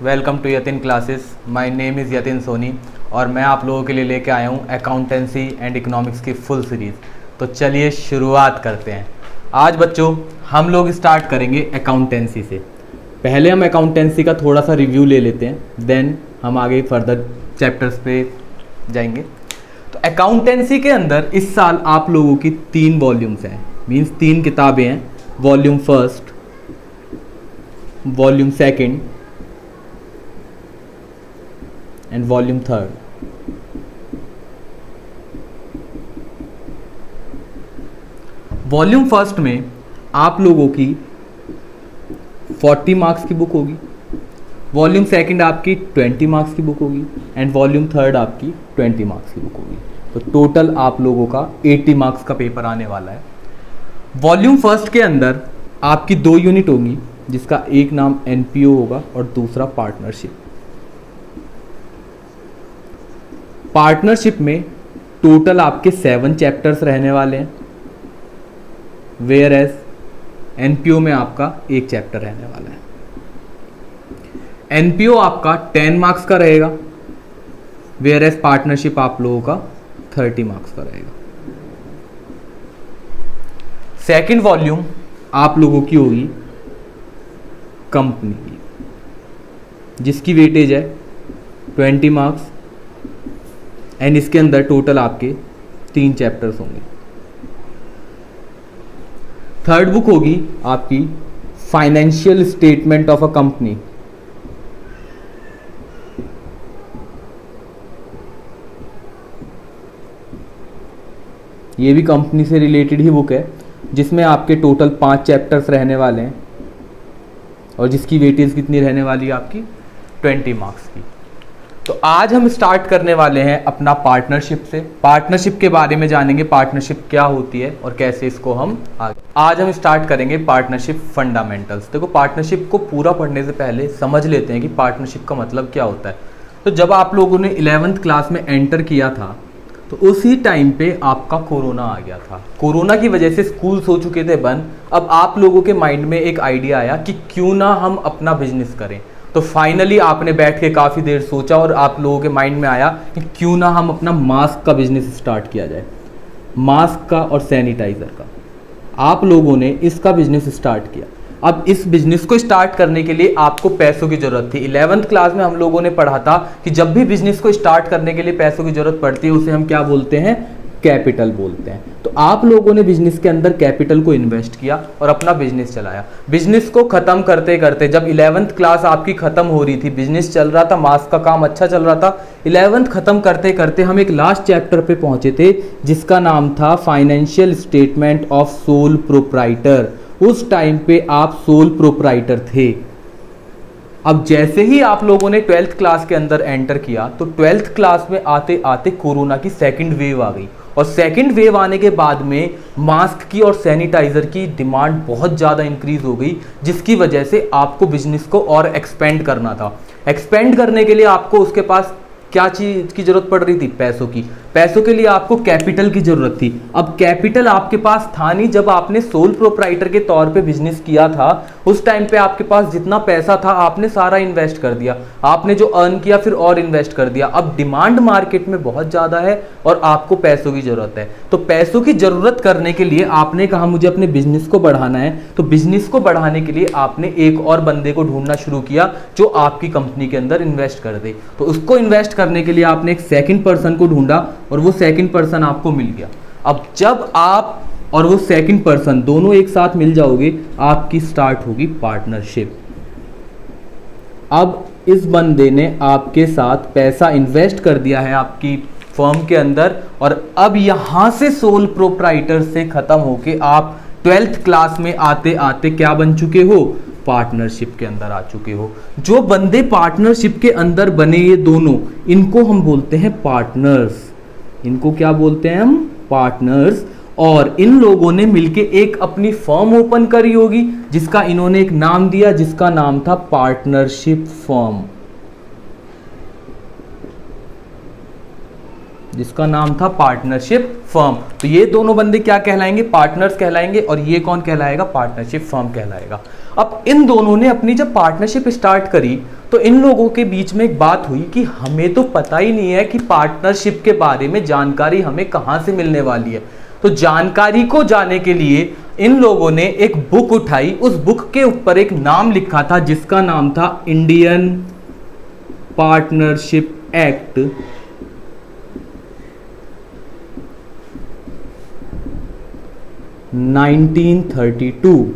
Welcome to Yatin classes. My name is Yatin Soni और मैं आप लोगों के लिए लेके आया हूँ अकाउंटेंसी एंड इकोनॉमिक्स की फुल सीरीज़। तो चलिए शुरुआत करते हैं। आज बच्चों हम लोग स्टार्ट करेंगे अकाउंटेंसी से। पहले हम अकाउंटेंसी का थोड़ा सा रिव्यू ले लेते हैं, देन हम आगे फर्दर चैप्टर्स पे जाएंगे। तो अकाउंटेंसी के अंदर इस साल आप लोगों की 3 वॉल्यूम्स हैं, मीन्स 3 किताबें हैं। Volume first, volume second and volume third. Volume first में आप लोगों की 40 मार्क्स की बुक होगी, वॉल्यूम सेकंड आपकी 20 मार्क्स की बुक होगी एंड वॉल्यूम थर्ड आपकी 20 मार्क्स की बुक होगी। तो टोटल आप लोगों का 80 मार्क्स का पेपर आने वाला है। वॉल्यूम फर्स्ट के अंदर आपकी 2 यूनिट होंगी, जिसका एक नाम एनपीओ होगा और दूसरा पार्टनरशिप। पार्टनरशिप में टोटल आपके 7 चैप्टर्स रहने वाले हैं, वेयर एज एनपीओ में आपका 1 चैप्टर रहने वाला है। एनपीओ आपका 10 मार्क्स का रहेगा, वेयर एज पार्टनरशिप आप लोगों का 30 मार्क्स का रहेगा। सेकंड वॉल्यूम आप लोगों की होगी कंपनी की, जिसकी वेटेज है 20 मार्क्स एंड इसके अंदर टोटल आपके 3 चैप्टर्स होंगे। थर्ड बुक होगी आपकी financial statement of a company. ये भी कंपनी से रिलेटेड ही बुक है, जिसमें आपके टोटल 5 चैप्टर्स रहने वाले हैं और जिसकी वेटेज कितनी रहने वाली है आपकी 20 मार्क्स की। तो आज हम स्टार्ट करने वाले हैं अपना पार्टनरशिप से। पार्टनरशिप के बारे में जानेंगे, पार्टनरशिप क्या होती है और कैसे इसको हम आज हम स्टार्ट करेंगे पार्टनरशिप फंडामेंटल्स। देखो, पार्टनरशिप को पूरा पढ़ने से पहले समझ लेते हैं कि पार्टनरशिप का मतलब क्या होता है। तो जब आप लोगों ने 11th क्लास में एंटर किया था तो उसी टाइम पे आपका कोरोना आ गया था। कोरोना की वजह से स्कूल्स हो चुके थे बंद। अब आप लोगों के माइंड में एक आइडिया आया कि क्यों ना हम अपना बिजनेस करें। तो फाइनली आपने बैठ के काफ़ी देर सोचा और आप लोगों के माइंड में आया कि क्यों ना हम अपना मास्क का बिजनेस स्टार्ट किया जाए, मास्क का और सैनिटाइज़र का। आप लोगों ने इसका बिजनेस स्टार्ट किया। अब इस बिजनेस को स्टार्ट करने के लिए आपको पैसों की जरूरत थी। 11th क्लास में हम लोगों ने पढ़ा था कि जब भी बिजनेस को स्टार्ट करने के लिए पैसों की जरूरत पड़ती है उसे हम क्या बोलते हैं, कैपिटल बोलते हैं। तो आप लोगों ने बिजनेस के अंदर कैपिटल को इन्वेस्ट किया और अपना बिजनेस चलाया। बिजनेस को खत्म करते करते जब 11th क्लास आपकी खत्म हो रही थी, बिजनेस चल रहा था, मास्क का काम अच्छा चल रहा था, 11th खत्म करते करते हम एक लास्ट चैप्टर पे पहुंचे थे जिसका नाम था financial statement of sole proprietor. उस टाइम पे आप सोल प्रोप्राइटर थे। अब जैसे ही आप लोगों ने 12th क्लास के अंदर एंटर किया तो 12th क्लास में आते आते कोरोना की सेकंड वेव आ गई और सेकंड वेव आने के बाद में मास्क की और सैनिटाइजर की डिमांड बहुत ज़्यादा इंक्रीज हो गई, जिसकी वजह से आपको बिजनेस को और एक्सपेंड करना था। एक्सपेंड करने के लिए आपको उसके पास क्या चीज़ की जरूरत पड़ रही थी, पैसों की। पैसों के लिए आपको कैपिटल की जरूरत थी। अब कैपिटल आपके पास था नहीं। जब आपने सोल प्रोप्राइटर के तौर पे बिजनेस किया था उस टाइम पे आपके पास जितना पैसा था आपने सारा इन्वेस्ट कर दिया। आपने जो अर्न किया फिर और इन्वेस्ट कर दिया। अब डिमांड मार्केट में बहुत ज़्यादा है और आपको पैसों की जरूरत है। तो पैसों की जरूरत करने के लिए आपने कहा मुझे अपने बिजनेस को बढ़ाना है। तो बिजनेस को बढ़ाने के लिए आपने एक और बंदे को ढूंढना शुरू किया जो आपकी कंपनी के अंदर इन्वेस्ट कर दे। तो उसको इन्वेस्ट करने के लिए आपने एक सेकंड पर्सन को ढूंढा और वो सेकंड पर्सन आपको मिल गया। अब जब आप और वो सेकंड पर्सन दोनों एक साथ मिल जाओगे आपकी स्टार्ट होगी पार्टनरशिप। अब इस बंदे ने आपके साथ पैसा इन्वेस्ट कर दिया है आपकी फर्म के अंदर और अब यहां से सोल प्रोप्राइटर से खत्म होके आप 12th क्लास में आते आते क्या बन चुके हो, पार्टनरशिप के अंदर आ चुके हो। जो बंदे पार्टनरशिप के अंदर बने ये दोनों, इनको हम बोलते हैं पार्टनर्स। इनको क्या बोलते हैं हम, पार्टनर्स। और इन लोगों ने मिलके एक अपनी फर्म ओपन करी होगी जिसका इन्होंने एक नाम दिया, जिसका नाम था पार्टनरशिप फर्म। जिसका नाम था पार्टनरशिप फर्म। तो ये दोनों बंदे क्या कहलाएंगे? पार्टनर्स कहलाएंगे। और ये कौन कहलाएगा? पार्टनरशिप फर्म कहलाएगा। अब इन दोनों ने अपनी जब पार्टनरशिप स्टार्ट करी तो इन लोगों के बीच में एक बात हुई कि हमें तो पता ही नहीं है कि पार्टनरशिप के बारे में जानकारी हमें कहाँ से मिलने वाली है। तो जानकारी को जाने के लिए इन लोगों ने एक बुक उठाई, उस बुक के ऊपर एक नाम लिखा था जिसका नाम था इंडियन पार्टनरशिप एक्ट 1932।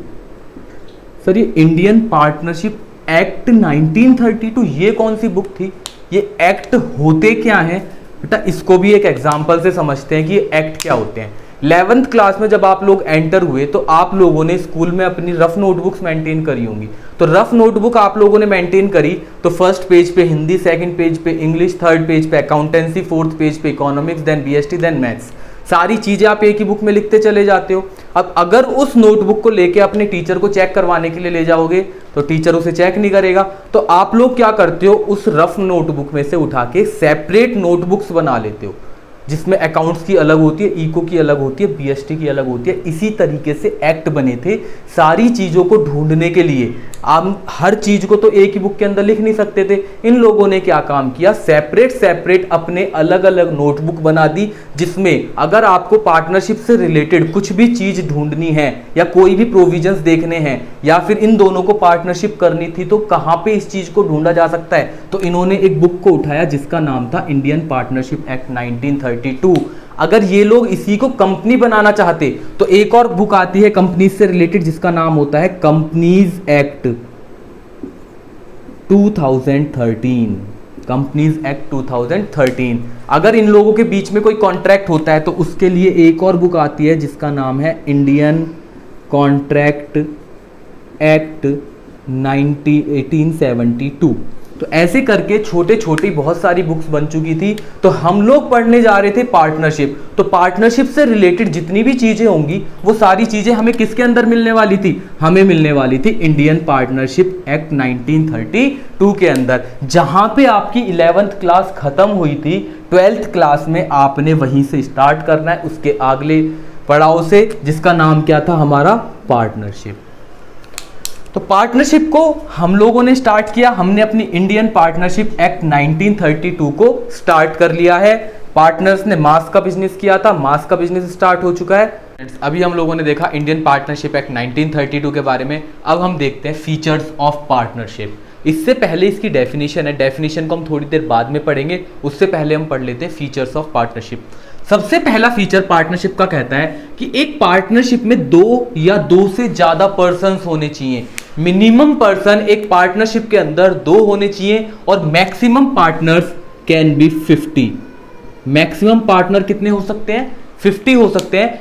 सर ये इंडियन पार्टनरशिप एक्ट 1932 ये कौन सी बुक थी? ये एक्ट होते क्या हैं बेटा, इसको भी एक एग्जांपल से समझते हैं कि ये एक्ट क्या होते हैं। 11th क्लास में जब आप लोग एंटर हुए तो आप लोगों ने स्कूल में अपनी रफ नोटबुक्स मेंटेन करी होंगी। तो रफ नोटबुक आप लोगों ने मेंटेन करी तो फर्स्ट पेज पे हिंदी, सेकंड पेज पे इंग्लिश, थर्ड पेज पे अकाउंटेंसी, फोर्थ पेज पे economics, then BST, then maths. सारी चीजें आप एक ही बुक में लिखते चले जाते हो। अब अगर उस नोटबुक को लेके अपने टीचर को चेक करवाने के लिए ले जाओगे तो टीचर उसे चेक नहीं करेगा। तो आप लोग क्या करते हो, उस रफ नोटबुक में से उठा के सेपरेट नोटबुक्स बना लेते हो, जिसमें अकाउंट्स की अलग होती है, इको की अलग होती है, बीएसटी की अलग होती है। इसी तरीके से एक्ट बने थे सारी चीज़ों को ढूंढने के लिए। आप हर चीज़ को तो एक ही बुक के अंदर लिख नहीं सकते थे। इन लोगों ने क्या काम किया, सेपरेट अपने अलग अलग नोटबुक बना दी, जिसमें अगर आपको पार्टनरशिप से रिलेटेड कुछ भी चीज़ ढूंढनी है या कोई भी प्रोविजंस देखने हैं या फिर इन दोनों को पार्टनरशिप करनी थी तो कहाँ पे इस चीज़ को ढूंढा जा सकता है। तो इन्होंने एक बुक को उठाया जिसका नाम था इंडियन पार्टनरशिप एक्ट 1932। अगर ये लोग इसी को कंपनी बनाना चाहते तो एक और बुक आती है कंपनीज से रिलेटेड जिसका नाम होता है कंपनीज एक्ट 2013। Companies act 2013। अगर इन लोगों के बीच में कोई कॉन्ट्रैक्ट होता है तो उसके लिए एक और बुक आती है जिसका नाम है इंडियन कॉन्ट्रैक्ट एक्ट 1872। तो ऐसे करके छोटे छोटी बहुत सारी बुक्स बन चुकी थी। तो हम लोग पढ़ने जा रहे थे पार्टनरशिप। तो पार्टनरशिप से रिलेटेड जितनी भी चीजें होंगी वो सारी चीजें हमें किसके अंदर मिलने वाली थी? हमें मिलने वाली थी इंडियन पार्टनरशिप एक्ट 1932 के अंदर। जहां पे आपकी 11th क्लास खत्म हुई थी, 12th क्लास में आपने वहीं से स्टार्ट करना है, उसके अगले पड़ाव से, जिसका नाम क्या था हमारा? पार्टनरशिप। तो पार्टनरशिप को हम लोगों ने स्टार्ट किया, हमने अपनी इंडियन पार्टनरशिप एक्ट 1932 को स्टार्ट कर लिया है। पार्टनर्स ने मास का बिजनेस किया था, मास का बिजनेस स्टार्ट हो चुका है। अभी हम लोगों ने देखा इंडियन पार्टनरशिप एक्ट 1932 के बारे में। अब हम देखते हैं फीचर्स ऑफ पार्टनरशिप। इससे पहले इसकी डेफिनेशन है, डेफिनेशन को हम थोड़ी देर बाद में पढ़ेंगे, उससे पहले हम पढ़ लेते हैं फीचर्स ऑफ पार्टनरशिप। सबसे पहला फीचर पार्टनरशिप का कहता है कि एक पार्टनरशिप में 2 या 2 से ज्यादा पर्सन्स होने चाहिए। मिनिमम पर्सन एक पार्टनरशिप के अंदर 2 होने चाहिए और maximum partners can be 50। Maximum partner कितने हो सकते हैं? 50 हो सकते हैं।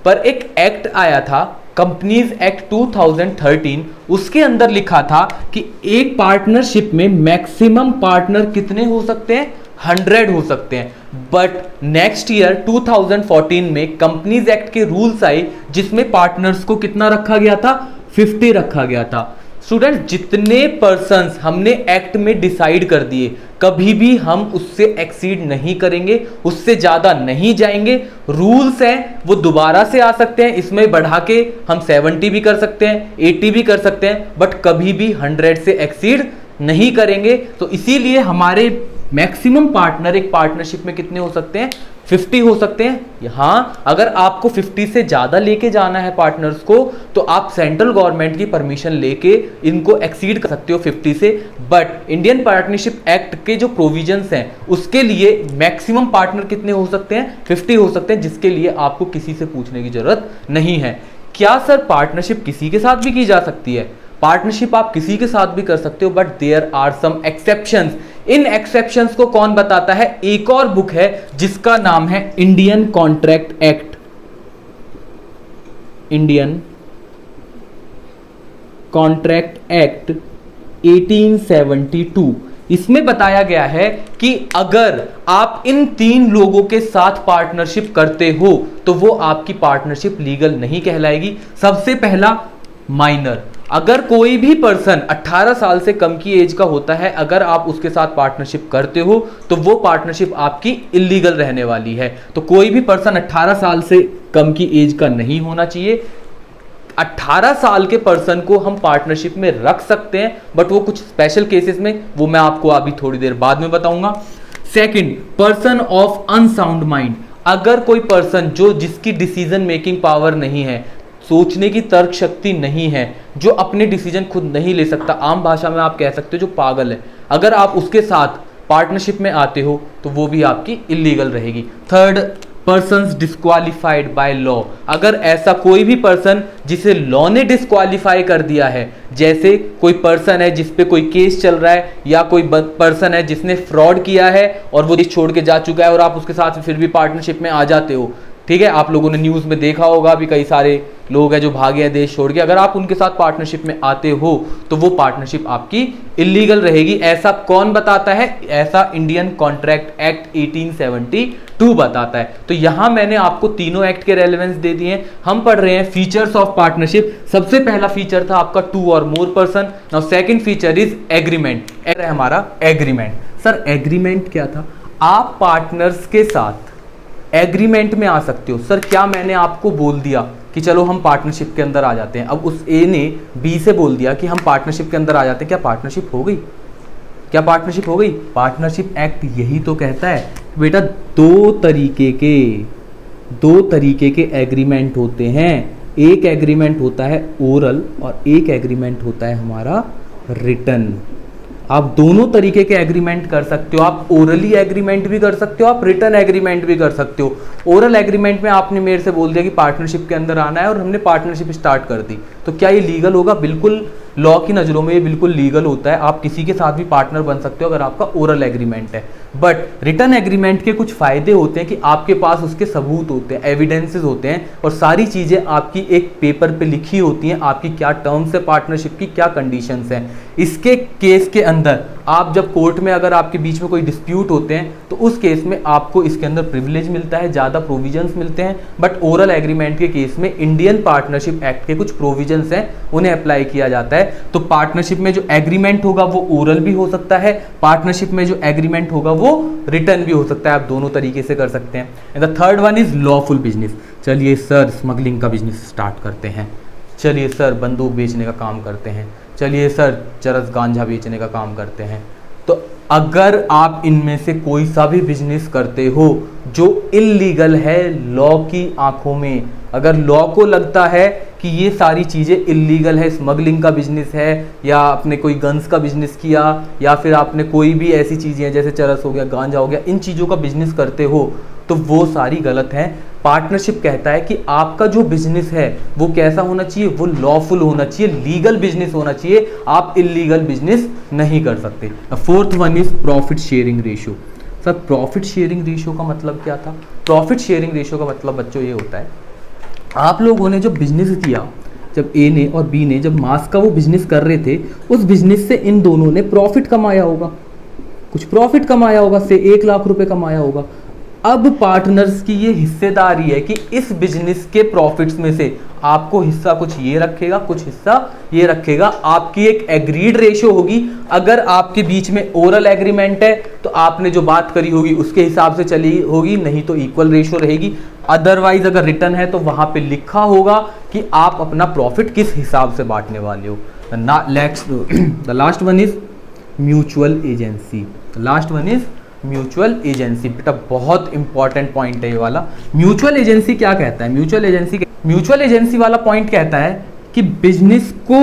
पर एक एक्ट आया था कंपनीज एक्ट 2013, उसके अंदर लिखा था कि एक पार्टनरशिप में मैक्सिमम पार्टनर कितने हो सकते हैं? 100 हो सकते हैं। बट नेक्स्ट ईयर 2014 में कंपनीज एक्ट के रूल्स आए जिसमें पार्टनर्स को कितना रखा गया था? 50 रखा गया था। स्टूडेंट, जितने पर्सन्स हमने एक्ट में डिसाइड कर दिए कभी भी हम उससे एक्सीड नहीं करेंगे, उससे ज्यादा नहीं जाएंगे। रूल्स हैं वो दोबारा से आ सकते हैं, इसमें बढ़ा के हम 70 भी कर सकते हैं, 80 भी कर सकते हैं, बट कभी भी 100 से एक्सीड नहीं करेंगे। तो इसीलिए हमारे मैक्सिमम पार्टनर एक पार्टनरशिप में कितने हो सकते हैं? 50 हो सकते हैं। यहाँ अगर आपको 50 से ज़्यादा लेके जाना है पार्टनर्स को तो आप सेंट्रल गवर्नमेंट की परमिशन लेके इनको एक्सीड कर सकते हो 50 से। बट इंडियन पार्टनरशिप एक्ट के जो प्रोविजंस हैं उसके लिए मैक्सिमम पार्टनर कितने हो सकते हैं? 50 हो सकते हैं, जिसके लिए आपको किसी से पूछने की जरूरत नहीं है। क्या सर पार्टनरशिप किसी के साथ भी की जा सकती है? पार्टनरशिप आप किसी के साथ भी कर सकते हो, but there are some exceptions. इन एक्सेप्शंस को कौन बताता है? एक और बुक है जिसका नाम है Indian contract act, Indian contract act 1872। इसमें बताया गया है कि अगर आप इन 3 लोगों के साथ पार्टनरशिप करते हो तो वो आपकी पार्टनरशिप लीगल नहीं कहलाएगी। सबसे पहला माइनर, अगर कोई भी पर्सन 18 साल से कम की एज का होता है, अगर आप उसके साथ पार्टनरशिप करते हो तो वो पार्टनरशिप आपकी इलीगल रहने वाली है। तो कोई भी पर्सन 18 साल से कम की एज का नहीं होना चाहिए। 18 साल के पर्सन को हम पार्टनरशिप में रख सकते हैं, बट वो कुछ स्पेशल केसेस में, वो मैं आपको अभी थोड़ी देर बाद में बताऊंगा। Second, person of unsound mind. अगर कोई पर्सन जिसकी डिसीजन मेकिंग पावर नहीं है, सोचने की तर्क शक्ति नहीं है, जो अपने डिसीजन खुद नहीं ले सकता, आम भाषा में आप कह सकते हो जो पागल है, अगर आप उसके साथ पार्टनरशिप में आते हो तो वो भी आपकी इलीगल रहेगी। Third, persons disqualified by law. अगर ऐसा कोई भी पर्सन जिसे लॉ ने डिस्क्वालीफाई कर दिया है, जैसे कोई पर्सन है जिस पे कोई केस चल रहा है, या कोई पर्सन है जिसने फ्रॉड किया है और वो देश छोड़ के जा चुका है और आप उसके साथ फिर भी पार्टनरशिप में आ जाते हो, ठीक है, आप लोगों ने न्यूज़ में देखा होगा भी कई सारे लोग हैं जो भागे हैं देश छोड़ के, अगर आप उनके साथ पार्टनरशिप में आते हो तो वो पार्टनरशिप आपकी इलीगल रहेगी। ऐसा कौन बताता है? ऐसा इंडियन कॉन्ट्रैक्ट एक्ट 1872 बताता है। तो यहां मैंने आपको तीनों एक्ट के रेलेवेंस दे दिए हैं। हम पढ़ रहे हैं फीचर्स ऑफ पार्टनरशिप। सबसे पहला फीचर था आपका 2 और more person. Now second feature is agreement. हमारा एग्रीमेंट। सर एग्रीमेंट क्या था? आप पार्टनर्स के साथ एग्रीमेंट में आ सकते हो। सर क्या मैंने आपको बोल दिया कि चलो हम पार्टनरशिप के अंदर आ जाते हैं, अब उस ए ने बी से बोल दिया कि हम पार्टनरशिप के अंदर आ जाते हैं, क्या पार्टनरशिप हो गई? क्या पार्टनरशिप हो गई? पार्टनरशिप एक्ट यही तो कहता है बेटा दो तरीके के एग्रीमेंट होते हैं। एक एग्रीमेंट होता है ओरल और एक एग्रीमेंट होता है हमारा रिटन। आप दोनों तरीके के एग्रीमेंट कर सकते हो। आप ओरली एग्रीमेंट भी कर सकते हो, आप रिटन एग्रीमेंट भी कर सकते हो। ओरल एग्रीमेंट में आपने मेरे से बोल दिया कि पार्टनरशिप के अंदर आना है और हमने पार्टनरशिप स्टार्ट कर दी, तो क्या ये लीगल होगा? बिल्कुल, लॉ की नज़रों में ये बिल्कुल लीगल होता है। आप किसी के साथ भी पार्टनर बन सकते हो अगर आपका ओरल एग्रीमेंट है। बट रिटन एग्रीमेंट के कुछ फ़ायदे होते हैं कि आपके पास उसके सबूत होते हैं, एविडेंसेस होते हैं, और सारी चीज़ें आपकी एक पेपर पे लिखी होती हैं, आपकी क्या टर्म्स है पार्टनरशिप की, क्या कंडीशंस हैं। इसके केस के अंदर आप जब कोर्ट में अगर आपके बीच में कोई डिस्प्यूट होते हैं तो उस केस में आपको इसके अंदर प्रिविलेज मिलता है, ज़्यादा प्रोविजंस मिलते हैं। बट ओरल एग्रीमेंट के केस में इंडियन पार्टनरशिप एक्ट के कुछ प्रोविजंस हैं, उन्हें अप्लाई किया जाता है। तो पार्टनरशिप में जो एग्रीमेंट होगा वो ओरल भी हो सकता है, पार्टनरशिप में जो एग्रीमेंट होगा वो रिटर्न भी हो सकता है। आप दोनों तरीके से कर सकते हैं। And the third one is lawful business. चलिए सर स्मगलिंग का बिजनेस स्टार्ट करते हैं, चलिए सर बंदूक बेचने का काम करते हैं, चलिए सर चरस गांजा बेचने का काम करते हैं। तो अगर आप इनमें से कोई सा भी बिजनेस करते हो जो इल्लीगल है लॉ की आंखों में, अगर लॉ को लगता है कि ये सारी चीज़ें इल्लीगल है, स्मगलिंग का बिजनेस है, या आपने कोई गन्स का बिजनेस किया, या फिर आपने कोई भी ऐसी चीज़ें हैं जैसे चरस हो गया, गांजा हो गया, इन चीज़ों का बिजनेस करते हो तो वो सारी गलत है। पार्टनरशिप कहता है कि आपका जो बिजनेस है वो कैसा होना चाहिए, वो लॉफुल होना चाहिए, लीगल बिजनेस होना चाहिए। आप इल्लीगल बिजनेस नहीं कर सकते। Fourth one is profit sharing ratio. Sir profit sharing ratio का मतलब क्या था? प्रॉफिट शेयरिंग रेशियो का मतलब बच्चों ये होता है, आप लोगों ने जो बिजनेस किया, जब ए ने और बी ने जब मास्क का वो बिजनेस कर रहे थे, उस बिजनेस से इन दोनों ने प्रॉफिट कमाया होगा, कुछ प्रॉफिट कमाया होगा, से 1 लाख रुपए कमाया होगा। अब पार्टनर्स की ये हिस्सेदारी है कि इस बिजनेस के प्रॉफिट्स में से आपको हिस्सा कुछ ये रखेगा, कुछ हिस्सा ये रखेगा। आपकी एक एग्रीड रेशियो होगी। अगर आपके बीच में ओरल एग्रीमेंट है तो आपने जो बात करी होगी उसके हिसाब से चली होगी, नहीं तो इक्वल रेशियो रहेगी। अदरवाइज अगर रिटर्न है तो वहां पे लिखा होगा कि आप अपना प्रॉफिट किस हिसाब से बांटने वाले हो। The last one is mutual agency. Last one is mutual agency. बेटा बहुत इंपॉर्टेंट पॉइंट है ये वाला। म्यूचुअल एजेंसी क्या कहता है? म्यूचुअल एजेंसी वाला पॉइंट कहता है कि बिजनेस को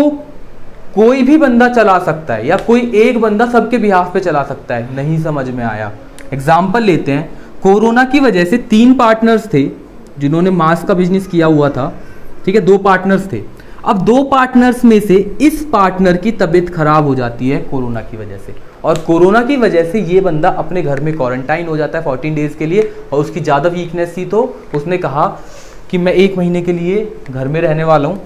कोई भी बंदा चला सकता है या कोई एक बंदा सबके बिहाफ पे चला सकता है। नहीं समझ में आया? एग्जाम्पल लेते हैं। कोरोना की वजह से 3 पार्टनर्स थे जिन्होंने मास्क का बिजनेस किया हुआ था, ठीक है, 2 पार्टनर्स थे। अब 2 पार्टनर्स में से इस पार्टनर की तबीयत खराब हो जाती है कोरोना की वजह से, और कोरोना की वजह से ये बंदा अपने घर में क्वारंटाइन हो जाता है 14 डेज के लिए, और उसकी ज़्यादा वीकनेस थी तो उसने कहा कि मैं 1 महीने के लिए घर में रहने वाला हूँ।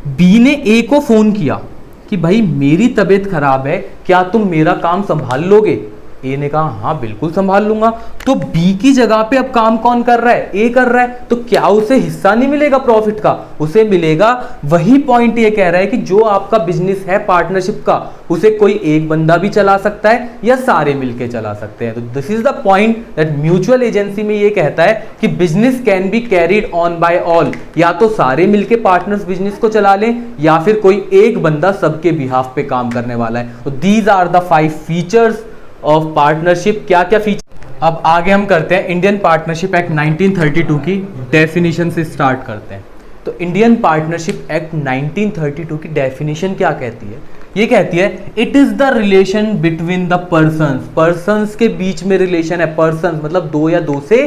बी ने ए को फ़ोन किया कि भाई मेरी तबीयत खराब है, क्या तुम मेरा काम संभाल लोगे? ए ने कहा हाँ बिल्कुल संभाल लूंगा। तो बी की जगह पे अब काम कौन कर रहा है, ए कर रहा है, तो क्या उसे हिस्सा नहीं मिलेगा प्रॉफिट का, उसे मिलेगा। वही पॉइंट ये कह रहा है कि जो आपका बिजनेस है पार्टनरशिप का, उसे कोई एक बंदा भी चला सकता है या सारे मिलके चला सकते हैं। तो this is the point that mutual agency में ये कहता है कि business can be carried on by all, या तो सारे मिलके पार्टनर्स बिजनेस को चला लें या फिर कोई एक बंदा सबके बिहाफ पे काम करने वाला है। तो these are the 5 features of partnership. क्या क्या फीचर, अब आगे हम करते हैं इंडियन पार्टनरशिप एक्ट 1932 की डेफिनेशन से स्टार्ट करते हैं। तो इंडियन पार्टनरशिप एक्ट 1932 की डेफिनेशन क्या कहती है, ये कहती है it is the relation between the persons के बीच में रिलेशन है। पर्संस मतलब दो या दो से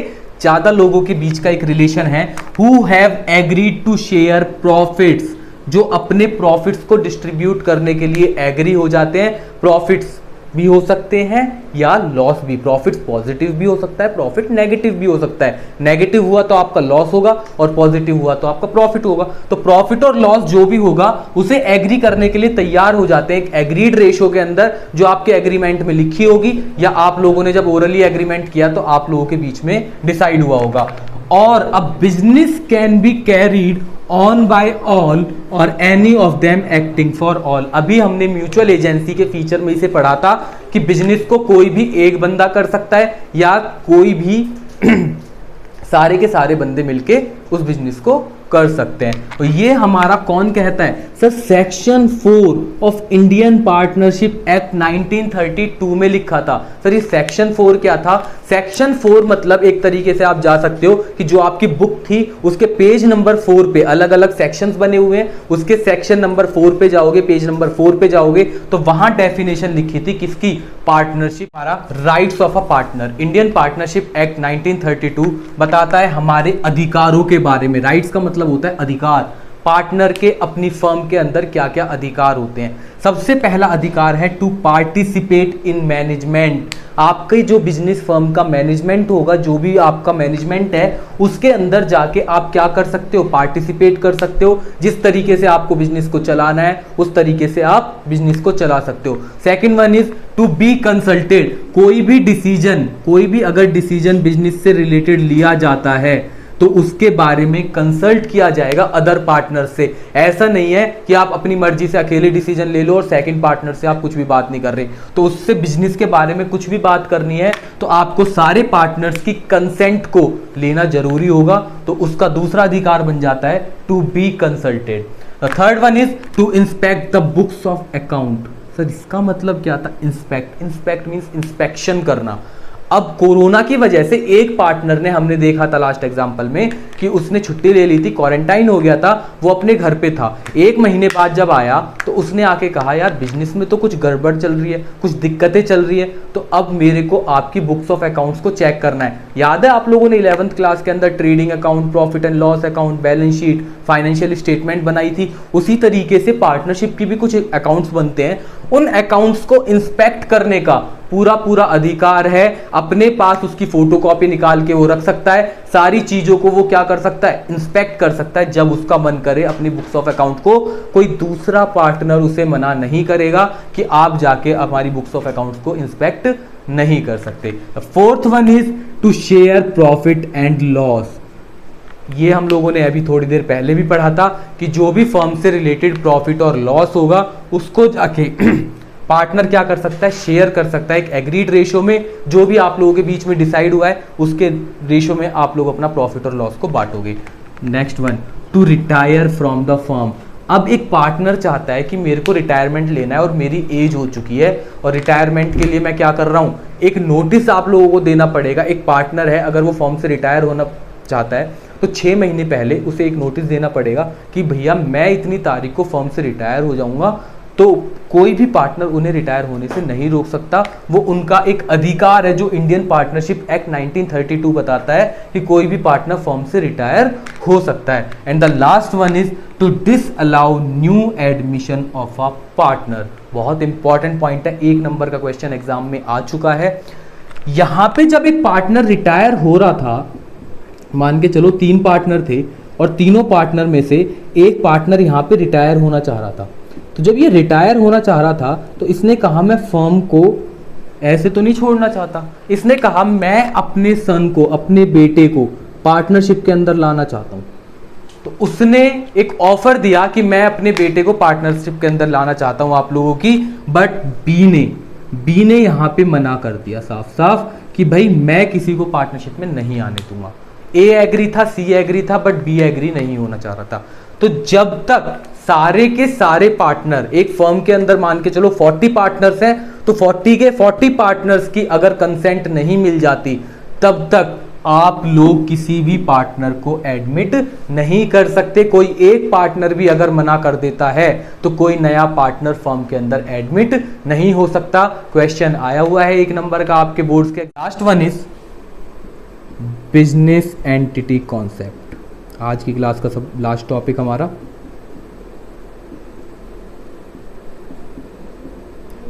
ज्यादा लोगों के बीच का एक रिलेशन है। Who have agreed to share profits, जो अपने प्रॉफिट्स को डिस्ट्रीब्यूट करने के लिए एग्री हो जाते हैं। प्रॉफिट्स भी हो सकते हैं या लॉस भी, प्रॉफिट पॉजिटिव भी हो सकता है, प्रॉफिट नेगेटिव भी हो सकता है। नेगेटिव हुआ तो आपका लॉस होगा और पॉजिटिव हुआ तो आपका प्रॉफिट होगा। तो प्रॉफिट और लॉस जो भी होगा उसे एग्री करने के लिए तैयार हो जाते हैं एक एग्रीड रेशो के अंदर, जो आपके एग्रीमेंट में लिखी होगी या आप लोगों ने जब ओरली एग्रीमेंट किया तो आप लोगों के बीच में डिसाइड हुआ होगा। और अब business can be carried on by all or any of them acting for all. अभी हमने म्यूचुअल एजेंसी के फीचर में इसे पढ़ा था कि बिजनेस को कोई भी एक बंदा कर सकता है या कोई भी सारे के सारे बंदे मिलके उस बिजनेस को कर सकते हैं। तो ये हमारा कौन कहता है sir, section 4 of Indian partnership act 1932 में लिखा था। सर ये सेक्शन 4 क्या था, सेक्शन 4 मतलब एक तरीके से आप जा सकते हो कि जो आपकी बुक थी उसके पेज नंबर 4 पे अलग अलग सेक्शंस बने हुए हैं, उसके सेक्शन नंबर 4 पे जाओगे, पेज नंबर 4 पे जाओगे तो वहां डेफिनेशन लिखी थी किसकी, पार्टनरशिप। हमारा rights of a partner, Indian partnership act 1932 बताता है हमारे अधिकारों के बारे में। राइट्स का मतलब होता है अधिकार, पार्टनर के अपनी फर्म के अंदर क्या क्या अधिकार होते हैं। सबसे पहला अधिकार है टू पार्टिसिपेट इन मैनेजमेंट। आपके जो बिजनेस फर्म का मैनेजमेंट होगा, जो भी आपका मैनेजमेंट है उसके अंदर जाके आप क्या कर सकते हो, पार्टिसिपेट कर सकते हो। जिस तरीके से आपको बिजनेस को चलाना है उस तरीके से आप बिजनेस को चला सकते हो। Second one is to be consulted. कोई भी अगर डिसीजन बिजनेस से रिलेटेड लिया जाता है तो उसके बारे में कंसल्ट किया जाएगा अदर पार्टनर से। ऐसा नहीं है कि आप अपनी मर्जी से अकेले डिसीजन ले लो और सेकंड पार्टनर से आप कुछ भी बात नहीं कर रहे। तो उससे बिजनेस के बारे में कुछ भी बात करनी है तो आपको सारे पार्टनर्स की कंसेंट को लेना जरूरी होगा। तो उसका दूसरा अधिकार बन जाता है to be consulted. The third one is to inspect the books of account. Sir इसका मतलब क्या था, इंस्पेक्ट मींस इंस्पेक्शन करना। अब कोरोना की वजह से एक पार्टनर ने, हमने देखा था लास्ट एग्जांपल में कि उसने छुट्टी ले ली थी, क्वारंटाइन हो गया था, वो अपने घर पे था। 1 महीने बाद जब आया तो उसने आके कहा यार बिजनेस में तो कुछ गड़बड़ चल रही है, कुछ दिक्कतें चल रही है, तो अब मेरे को आपकी बुक्स ऑफ अकाउंट्स को चेक करना है। याद है आप लोगों ने 11th क्लास के अंदर trading account, profit and loss account, balance sheet, financial statement बनाई थी। उसी तरीके से पार्टनरशिप की भी कुछ अकाउंट्स बनते हैं। उन अकाउंट्स को इंस्पेक्ट करने का पूरा अधिकार है। अपने पास उसकी फोटोकॉपी निकाल के वो रख सकता है। सारी चीजों को वो क्या कर सकता है, इंस्पेक्ट कर सकता है जब उसका मन करे अपनी बुक्स ऑफ अकाउंट को। कोई दूसरा पार्टनर उसे मना नहीं करेगा कि आप जाके हमारी बुक्स ऑफ अकाउंट्स को इंस्पेक्ट नहीं कर सकते। Fourth one is to share profit and loss. ये हम लोगों ने अभी थोड़ी देर पहले भी पढ़ा था कि जो भी फर्म से रिलेटेड प्रॉफिट और लॉस होगा उसको जाके पार्टनर क्या कर सकता है, शेयर कर सकता है एक एग्रीड रेशो में। जो भी आप लोगों के बीच में डिसाइड हुआ है उसके रेशो में आप लोग अपना प्रॉफिट और लॉस को बांटोगे। Next one, to retire from the firm. अब एक पार्टनर चाहता है कि मेरे को रिटायरमेंट लेना है और मेरी एज हो चुकी है और रिटायरमेंट के लिए मैं क्या कर रहा हूँ, एक नोटिस आप लोगों को देना पड़ेगा। एक पार्टनर है अगर वो फर्म से रिटायर होना चाहता है तो 6 महीने पहले उसे एक नोटिस देना पड़ेगा कि भैया मैं इतनी तारीख को फर्म से रिटायर हो जाऊंगा। तो कोई भी पार्टनर उन्हें रिटायर होने से नहीं रोक सकता। वो उनका एक अधिकार है जो इंडियन पार्टनरशिप एक्ट 1932 बताता है कि कोई भी पार्टनर फर्म से रिटायर हो सकता है। And the last one is to disallow new admission of a partner. बहुत इंपॉर्टेंट पॉइंट है, 1 नंबर का क्वेश्चन एग्जाम में आ चुका है। यहां पे जब एक पार्टनर रिटायर हो रहा था, मान के चलो 3 पार्टनर थे और तीनों पार्टनर में से एक पार्टनर यहाँ पे रिटायर होना चाह रहा था। तो जब ये रिटायर होना चाह रहा था तो इसने कहा मैं फर्म को ऐसे तो नहीं छोड़ना चाहता। इसने कहा मैं अपने सन को, अपने बेटे को पार्टनरशिप के अंदर लाना चाहता हूं। तो उसने एक ऑफर दिया कि मैं अपने बेटे को पार्टनरशिप के अंदर लाना चाहता हूं आप लोगों की, बट बी ने यहां पे मना कर दिया साफ साफ कि भाई मैं किसी को पार्टनरशिप में नहीं आने दूंगा। ए एग्री था, सी एग्री था, बट बी एग्री नहीं होना चाह रहा था। तो जब तक सारे के सारे पार्टनर एक फर्म के अंदर, मान के चलो 40 पार्टनर्स हैं, तो 40 के 40 पार्टनर्स की अगर कंसेंट नहीं मिल जाती, तब तक आप लोग किसी भी पार्टनर को एडमिट नहीं कर सकते। कोई एक पार्टनर भी अगर मना कर देता है तो कोई नया पार्टनर फर्म के अंदर एडमिट नहीं हो सकता। क्वेश्चन आया हुआ है 1 नंबर का आपके बोर्ड्स के। Last one is business entity concept. आज की क्लास का सब लास्ट टॉपिक हमारा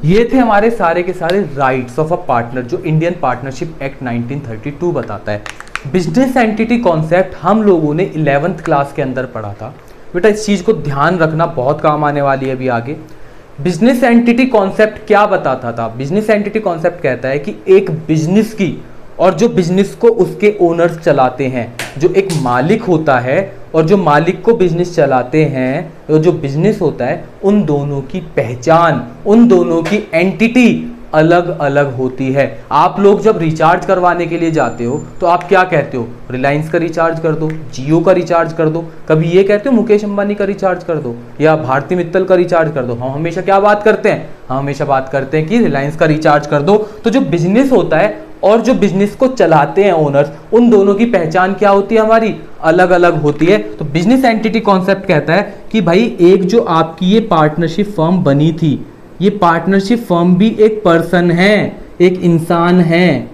ये थे हमारे सारे के सारे राइट्स ऑफ अ पार्टनर जो इंडियन पार्टनरशिप एक्ट 1932 बताता है। बिजनेस एंटिटी कॉन्सेप्ट हम लोगों ने 11th क्लास के अंदर पढ़ा था। बेटा इस चीज़ को ध्यान रखना, बहुत काम आने वाली है अभी आगे। बिजनेस एंटिटी कॉन्सेप्ट क्या बताता था? बिजनेस एंटिटी कॉन्सेप्ट कहता है कि एक बिजनेस की और जो बिजनेस को उसके ओनर्स चलाते हैं, जो एक मालिक होता है और जो मालिक को बिजनेस चलाते हैं, तो जो बिजनेस होता है, उन दोनों की पहचान, उन दोनों की एंटिटी अलग अलग होती है। आप लोग जब रिचार्ज करवाने के लिए जाते हो तो आप क्या कहते हो? रिलायंस का रिचार्ज कर दो, जियो का रिचार्ज कर दो। कभी ये कहते हो मुकेश अंबानी का रिचार्ज कर दो या भारती मित्तल का रिचार्ज कर दो? हम हमेशा क्या बात करते हैं? हम हमेशा बात करते हैं कि रिलायंस का रिचार्ज कर दो। तो जो बिजनेस होता है और जो बिजनेस को चलाते हैं ओनर्स, उन दोनों की पहचान क्या होती है? हमारी अलग अलग होती है। तो बिजनेस एंटिटी कॉन्सेप्ट कहता है कि भाई एक जो आपकी ये पार्टनरशिप फर्म बनी थी, ये पार्टनरशिप फर्म भी एक पर्सन है, एक इंसान है।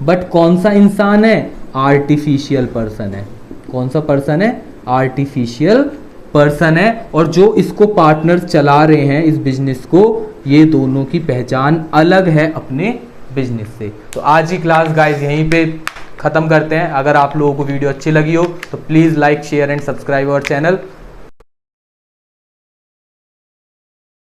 बट कौन सा इंसान है? आर्टिफिशियल पर्सन है। कौन सा पर्सन है? आर्टिफिशियल पर्सन है। और जो इसको पार्टनर्स चला रहे हैं इस बिजनेस को, ये दोनों की पहचान अलग है अपने बिजनेस से। तो आज की क्लास गाइस यहीं पे ख़त्म करते हैं। अगर आप लोगों को वीडियो अच्छी लगी हो तो please like, share and subscribe our channel.